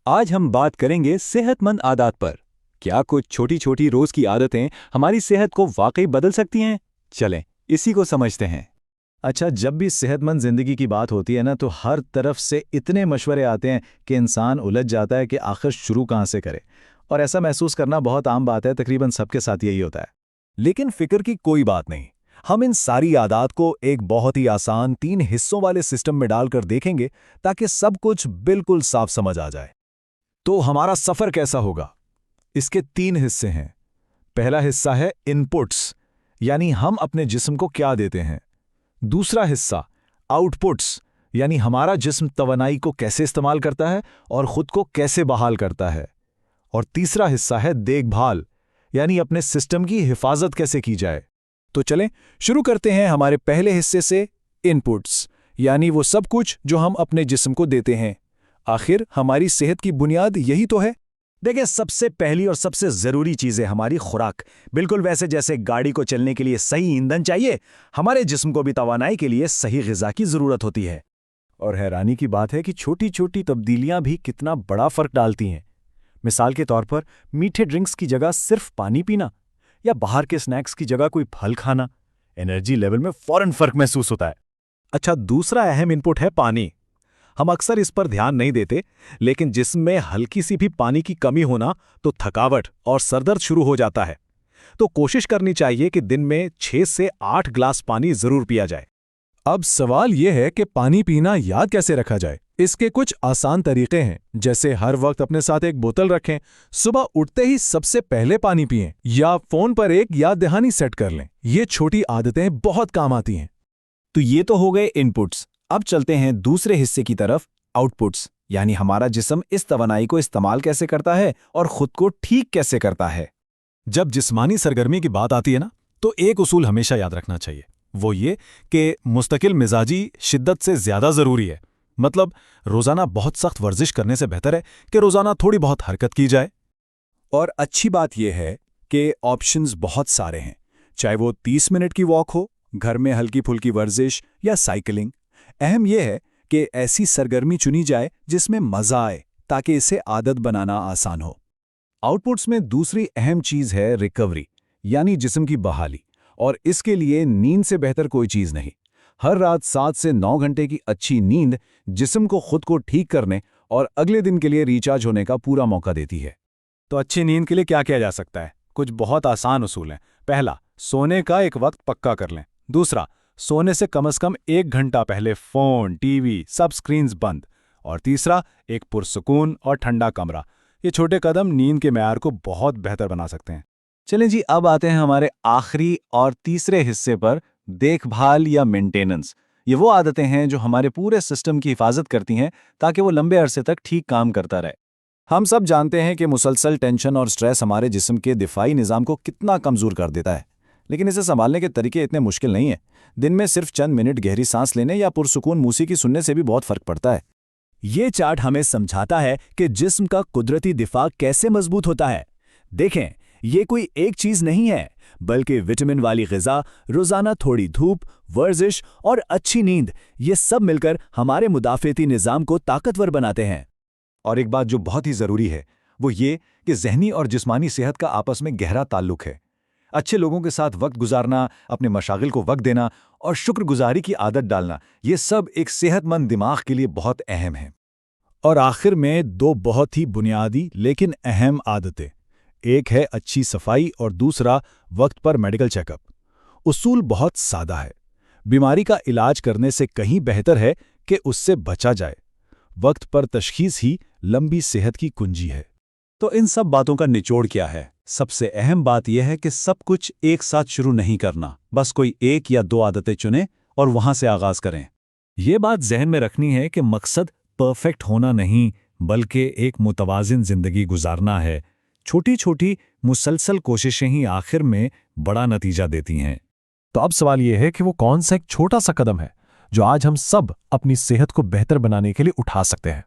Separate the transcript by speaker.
Speaker 1: आज हम बात करेंगे सेहतमंद आदत पर। क्या कुछ छोटी छोटी रोज की आदतें हमारी सेहत को वाकई बदल सकती हैं? चलें, इसी को समझते हैं।
Speaker 2: अच्छा, जब भी सेहतमंद ज़िंदगी की बात होती है ना, तो हर तरफ से इतने मशवरे आते हैं कि इंसान उलझ जाता है कि आखिर शुरू कहाँ से करे। और ऐसा महसूस करना बहुत आम बात है, तकरीबन सबके साथ यही होता है।
Speaker 3: लेकिन फिक्र की कोई बात नहीं। हम इन सारी आदात को एक बहुत ही आसान 3 हिस्सों वाले सिस्टम में डालकर देखेंगे ताकि सब कुछ बिल्कुल साफ समझ आ जाए। तो हमारा सफर कैसा होगा? इसके 3 हिस्से हैं। पहला हिस्सा है इनपुट्स, यानी हम अपने जिस्म को क्या देते हैं। दूसरा हिस्सा आउटपुट्स, यानी हमारा जिस्म तवानाई को कैसे इस्तेमाल करता है और खुद को कैसे बहाल करता है। और तीसरा हिस्सा है देखभाल, यानी अपने सिस्टम की हिफाजत कैसे की जाए। तो चलें शुरू करते हैं हमारे पहले हिस्से से, इनपुट्स, यानी वो सब कुछ जो हम अपने जिस्म को देते हैं। आखिर हमारी सेहत की बुनियाद यही तो है।
Speaker 2: देखिए, सबसे पहली और सबसे ज़रूरी चीज़ है हमारी खुराक। बिल्कुल वैसे जैसे गाड़ी को चलने के लिए सही ईंधन चाहिए, हमारे जिस्म को भी तवानाई के लिए सही ग़िज़ा की ज़रूरत होती है।
Speaker 3: और हैरानी की बात है कि छोटी छोटी तब्दीलियां भी कितना बड़ा फर्क डालती हैं। मिसाल के तौर पर मीठे ड्रिंक्स की जगह सिर्फ पानी पीना या बाहर के स्नैक्स की जगह कोई फल खाना, एनर्जी लेवल में फौरन फर्क महसूस होता है। अच्छा, दूसरा अहम इनपुट है पानी। हम अक्सर इस पर ध्यान नहीं देते, लेकिन जिस्म में हल्की सी भी पानी की कमी होना तो थकावट और सरदर्द शुरू हो जाता है। तो कोशिश करनी चाहिए कि दिन में 6 से 8 ग्लास पानी जरूर पिया जाए।
Speaker 4: अब सवाल यह है कि पानी पीना याद कैसे रखा जाए। इसके कुछ आसान तरीके हैं, जैसे हर वक्त अपने साथ एक बोतल रखें, सुबह उठते ही सबसे पहले पानी पिएं, या फोन पर एक याद दहानी सेट कर लें। ये छोटी आदतें बहुत काम आती हैं।
Speaker 3: तो ये तो हो गए इनपुट्स। अब चलते हैं दूसरे हिस्से की तरफ, आउटपुट्स, यानी हमारा जिस्म इस तवानाई को इस्तेमाल कैसे करता है और खुद को ठीक कैसे करता है।
Speaker 4: जब जिस्मानी सरगर्मी की बात आती है ना, तो एक उसूल हमेशा याद रखना चाहिए। वो ये कि मुस्तकिल मिजाजी शिद्दत से ज्यादा जरूरी है। मतलब रोजाना बहुत सख्त वर्जिश करने से बेहतर है कि रोजाना थोड़ी बहुत हरकत की जाए।
Speaker 3: और अच्छी बात यह है कि ऑप्शंस बहुत सारे हैं, चाहे वो 30 मिनट की वॉक हो, घर में हल्की फुल्की वर्जिश या साइकिलिंग। अहम यह है कि ऐसी सरगर्मी चुनी जाए जिसमें मजा आए, ताकि इसे आदत बनाना आसान हो। आउटपुट्स में दूसरी अहम चीज है रिकवरी, यानी जिस्म की बहाली। और इसके लिए नींद से बेहतर कोई चीज नहीं। हर रात 7 से 9 घंटे की अच्छी नींद जिस्म को खुद को ठीक करने और अगले दिन के लिए रिचार्ज होने का पूरा मौका देती है।
Speaker 2: तो अच्छी नींद के लिए क्या किया जा सकता है? कुछ बहुत आसान उसूल हैं। पहला, सोने का एक वक्त पक्का कर लें। दूसरा, सोने से कम 1 घंटा पहले फ़ोन, टीवी, सब स्क्रीन्स बंद। और तीसरा, एक पुरसुकून और ठंडा कमरा। ये छोटे कदम नींद के मेयार को बहुत बेहतर बना सकते हैं।
Speaker 3: चलें जी, अब आते हैं हमारे आखिरी और तीसरे हिस्से पर, देखभाल या मेंटेनेंस। ये वो आदतें हैं जो हमारे पूरे सिस्टम की हिफाजत करती हैं ताकि वो लंबे अरसे तक ठीक काम करता रहे। हम सब जानते हैं कि मुसलसल टेंशन और स्ट्रेस हमारे जिस्म के दिफाई निज़ाम को कितना कमज़ोर कर देता है, लेकिन इसे संभालने के तरीके इतने मुश्किल नहीं हैं। दिन में सिर्फ चंद मिनट गहरी सांस लेने या पुरसुकून मौसीकी सुनने से भी बहुत फ़र्क पड़ता है। ये चार्ट हमें समझाता है कि जिस्म का कुदरती दिफा कैसे मजबूत होता है। देखें, ये कोई एक चीज़ नहीं है, बल्कि विटामिन वाली ग़िज़ा, रोज़ाना थोड़ी धूप, वर्जिश और अच्छी नींद, ये सब मिलकर हमारे मुदाफ़ेती निज़ाम को ताकतवर बनाते हैं।
Speaker 2: और एक बात जो बहुत ही ज़रूरी है, वो ये कि ज़हनी और जिस्मानी सेहत का आपस में गहरा ताल्लुक है। अच्छे लोगों के साथ वक्त गुजारना, अपने मशागिल को वक्त देना और शुक्रगुजारी की आदत डालना, ये सब एक सेहतमंद दिमाग के लिए बहुत अहम है।
Speaker 3: और आखिर में 2 बहुत ही बुनियादी लेकिन अहम आदतें। एक है अच्छी सफाई और दूसरा वक्त पर मेडिकल चेकअप। उसूल बहुत सादा है। बीमारी का इलाज करने से कहीं बेहतर है कि उससे बचा जाए। वक्त पर तशखीस ही लंबी सेहत की कुंजी है।
Speaker 1: तो इन सब बातों का निचोड़ क्या है? सबसे अहम बात यह है कि सब कुछ एक साथ शुरू नहीं करना, बस कोई 1 या 2 आदतें चुनें और वहां से आगाज करें।
Speaker 3: ये बात जहन में रखनी है कि मकसद परफेक्ट होना नहीं, बल्कि एक मुतवाज़िन जिंदगी गुजारना है। छोटी छोटी मुसलसल कोशिशें ही आखिर में बड़ा नतीजा देती हैं।
Speaker 4: तो अब सवाल यह है कि वो कौन सा एक छोटा सा कदम है जो आज हम सब अपनी सेहत को बेहतर बनाने के लिए उठा सकते हैं।